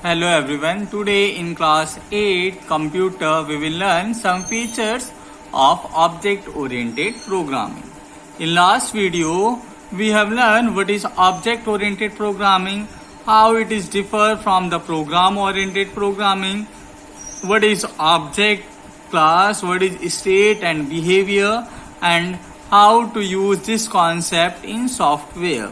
Hello everyone. Today in class 8 computer we will learn some features of object oriented programming. In last video we have learned what is object oriented programming, how it is differ from the program oriented programming, what is object class, what is state and behavior, and how to use this concept in software.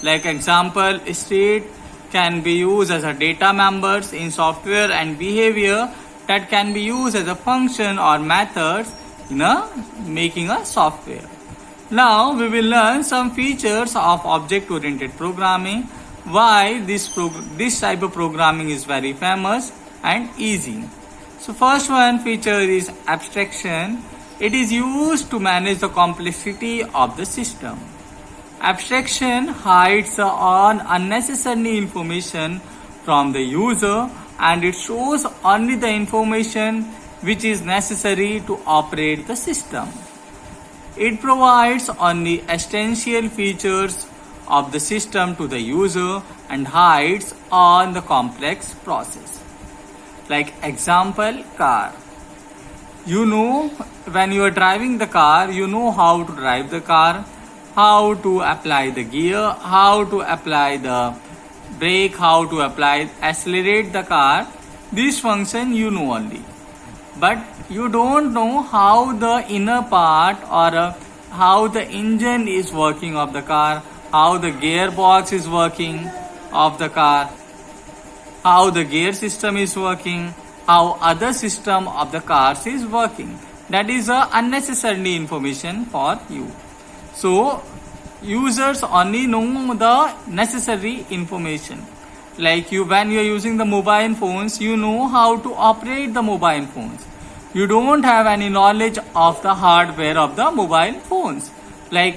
Like example, state can be used as a data members in software and behavior that can be used as a function or methods in making a software. Now we will learn some features of object oriented programming, why this type of programming is very famous and easy. So first one feature is abstraction. It is used to manage the complexity of the system. Abstraction hides unnecessary information from the user and it shows only the information which is necessary to operate the system. It provides only essential features of the system to the user and hides on the complex process. Like example, car. You know, when you are driving the car, you know how to drive the car, how to apply the gear, how to apply the brake, how to accelerate the car. This function you know only. But you don't know how the inner part or how the engine is working of the car, how the gearbox is working of the car, how the gear system is working, how other system of the cars is working. That is unnecessary information for you. So users only know the necessary information. Like when you are using the mobile phones, you know how to operate the mobile phones. You don't have any knowledge of the hardware of the mobile phones. Like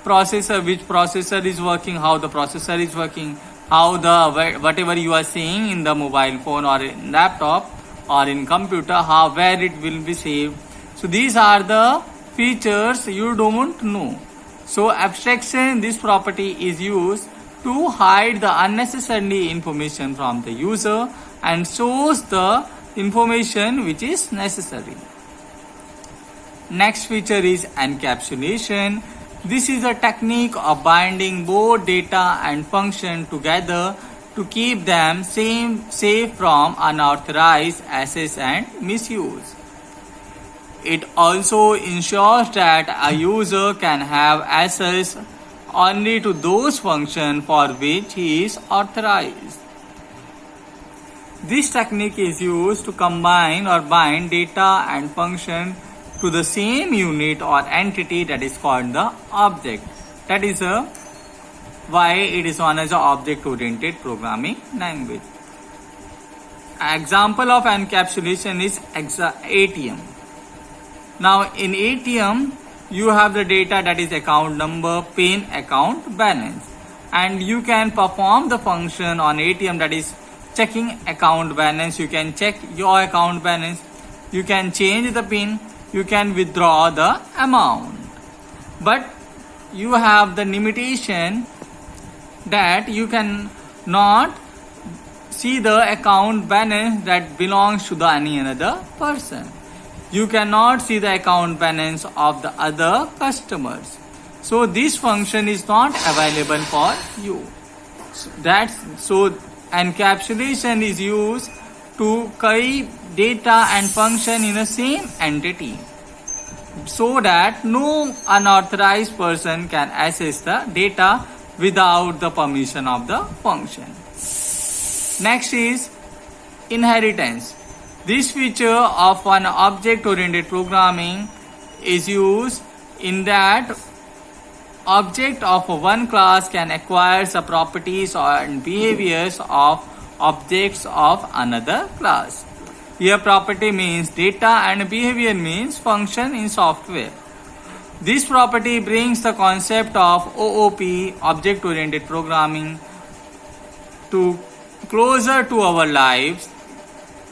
processor, which processor is working, how the processor is working, how the whatever you are seeing in the mobile phone or in laptop or in computer, where it will be saved. So these are the features you don't know. So abstraction, this property is used to hide the unnecessary information from the user and shows the information which is necessary. Next feature is encapsulation. This is a technique of binding both data and function together to keep them safe from unauthorized access and misuse. It also ensures that a user can have access only to those functions for which he is authorized. This technique is used to combine or bind data and function to the same unit or entity that is called the object. That is why it is known as an object-oriented programming language. An example of encapsulation is ATM. Now in ATM, you have the data that is account number, PIN, account balance. And you can perform the function on ATM that is checking account balance. You can check your account balance. You can change the PIN. You can withdraw the amount. But you have the limitation that you can not see the account balance that belongs to any another person. You cannot see the account balance of the other customers. So this function is not available for you. So encapsulation is used to keep data and function in the same entity so that no unauthorized person can access the data without the permission of the function. Next is inheritance. This feature of an object-oriented programming is used in that object of one class can acquire the properties and behaviors of objects of another class. Here property means data and behavior means function in software. This property brings the concept of OOP, object-oriented programming, to closer to our lives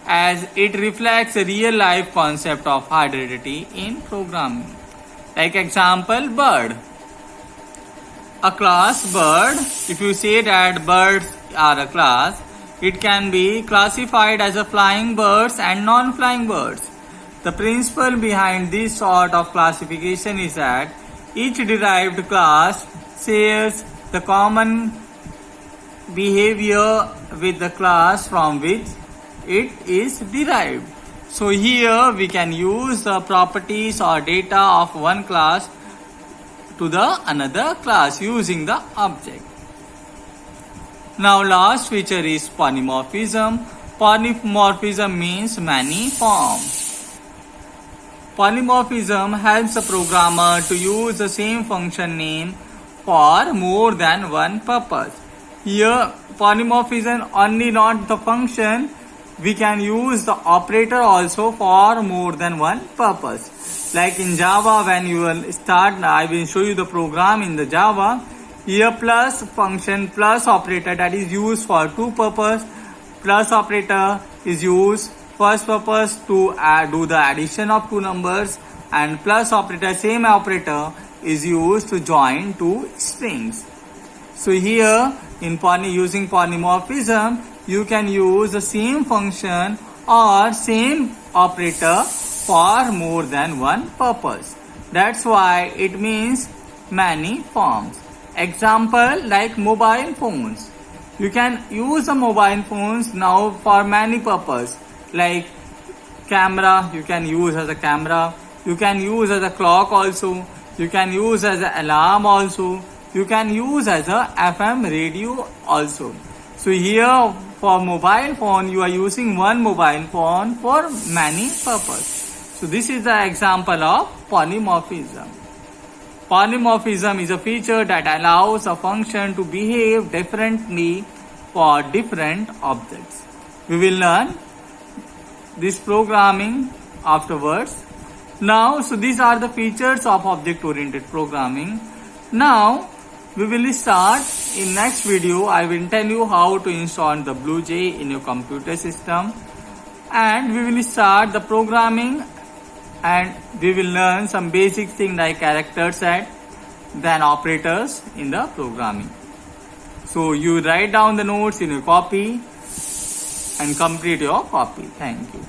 as it reflects a real-life concept of hybridity in programming. Like example, bird. A class bird, if you say that birds are a class, It can be classified as a flying birds and non-flying birds. The principle behind this sort of classification is that each derived class shares the common behavior with the class from which it is derived. So here we can use the properties or data of one class to the another class using the object. Now last feature is polymorphism. Polymorphism means many forms. Polymorphism helps a programmer to use the same function name for more than one purpose. Here polymorphism only not the function, we can use the operator also for more than one purpose. Like in Java, when you will start, I will show you the program in the Java. Here plus function plus operator that is used for two purpose. Plus operator is used first purpose to do the addition of two numbers, and plus operator, same operator, is used to join two strings. So here in using polymorphism, you can use the same function or same operator for more than one purpose. That's why it means many forms. Example like mobile phones. You can use the mobile phones now for many purposes. Like camera, you can use as a camera. You can use as a clock also. You can use as an alarm also. You can use as a FM radio also. So here for mobile phone, you are using one mobile phone for many purposes. So this is the example of polymorphism. Polymorphism is a feature that allows a function to behave differently for different objects. We will learn this programming afterwards. Now, so these are the features of object-oriented programming. Now, we will start in next video. I will tell you how to install the BlueJ in your computer system, and we will start the programming, and we will learn some basic things like character set, then operators in the programming. So you write down the notes in your copy and complete your copy. Thank you.